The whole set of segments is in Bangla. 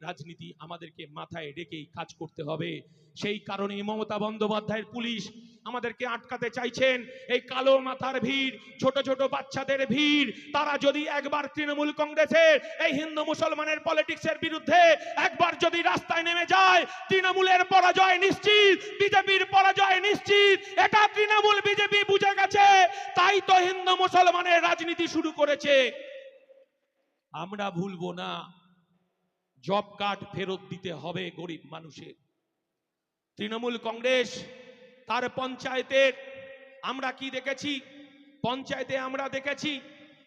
রাজনীতি আমাদেরকে মাথায় রেখেই কাজ করতে হবে। সেই কারণেই মমতা বন্দ্যোপাধ্যায়ের পুলিশ আমাদেরকে আটকাতে চাইছেন। এই কালো মাথার ভিড়, ছোট ছোট বাচ্চাদের ভিড়, তারা যদি একবার তৃণমূল কংগ্রেসের এই হিন্দু মুসলমানের পলিটিক্সের বিরুদ্ধে একবার যদি রাস্তায় নেমে যায়, তৃণমূলের পরাজয় নিশ্চিত, বিজেপির পরাজয় নিশ্চিত। এটা তৃণমূল বিজেপি বুঝে গেছে, তাই তো হিন্দু মুসলমানের রাজনীতি শুরু করেছে। আমরা ভুলবো না, জব কার্ড ফেরত দিতে হবে গরিব মানুষের। তৃণমূল কংগ্রেস তার পঞ্চায়েতের আমরা কি দেখেছি, পঞ্চায়েতে আমরা দেখেছি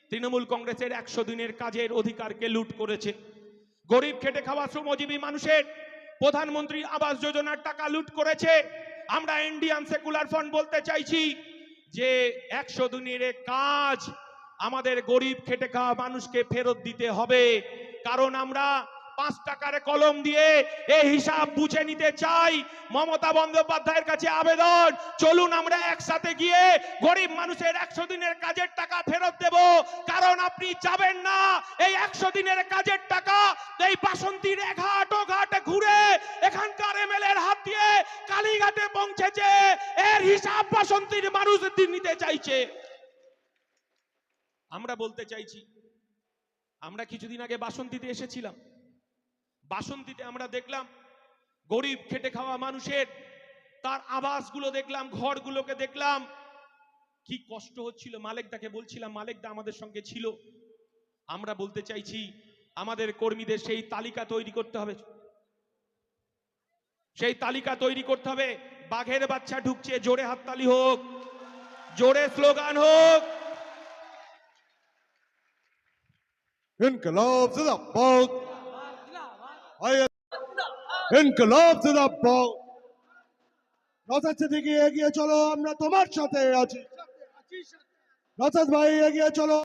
তৃণমূল কংগ্রেসের 100 দিনের কাজের অধিকারকে লুট করেছে। গরিব খেটে খাওয়া শ্রমজীবী মানুষের প্রধানমন্ত্রী আবাস যোজনার টাকা লুট করেছে। আমরা ইন্ডিয়ান সেকুলার ফ্রন্ট বলতে চাইছি যে 100 দিনের কাজ আমাদের গরিব খেটে খাওয়া মানুষকে ফেরত দিতে হবে। কারণ আমরা 5 টাকার কলম দিয়ে এই হিসাব বুঝে নিতে চাই। মমতা বন্দ্যোপাধ্যায়ের কাছে আবেদন, চলুন আমরা একসাথে গিয়ে গরিব মানুষের 100 দিনের কাজের টাকা ফেরত দেব। কারণ আপনি যাবেন না, এই 100 দিনের কাজের টাকা এই বাসন্তীর ঘাট ও ঘাটে ঘুরে এখানকার এমএলএর হাত দিয়ে কালীঘাটে পৌঁছেছে। এর হিসাব বাসন্তীর মানুষ নিতে চাইছে। আমরা বলতে চাইছি, আমরা কিছুদিন আগে বাসন্তীতে এসেছিলাম। বাসন্তীতে আমরা দেখলাম গরিব খেটে খাওয়া মানুষের তার আবাসগুলো দেখলাম, ঘরগুলোকে দেখলাম, কি কষ্ট হচ্ছিল। মালেকদাকে বলছিলাম, মালেকদা আমাদের সঙ্গে ছিল। আমরা বলতে চাইছি আমাদের কর্মীদের সেই তালিকা তৈরি করতে হবে, সেই তালিকা তৈরি করতে হবে। বাঘের বাচ্চা ঢুকছে, জোরে হাততালি হোক, জোরে স্লোগান হোক। ইনকলাব জিন্দাবাদ, ইনকলাব জিন্দাবাদ। নসাদ দিকে এগিয়ে চলো, আমরা তোমার সাথে আছি। নসাদ ভাই এগিয়ে চলো।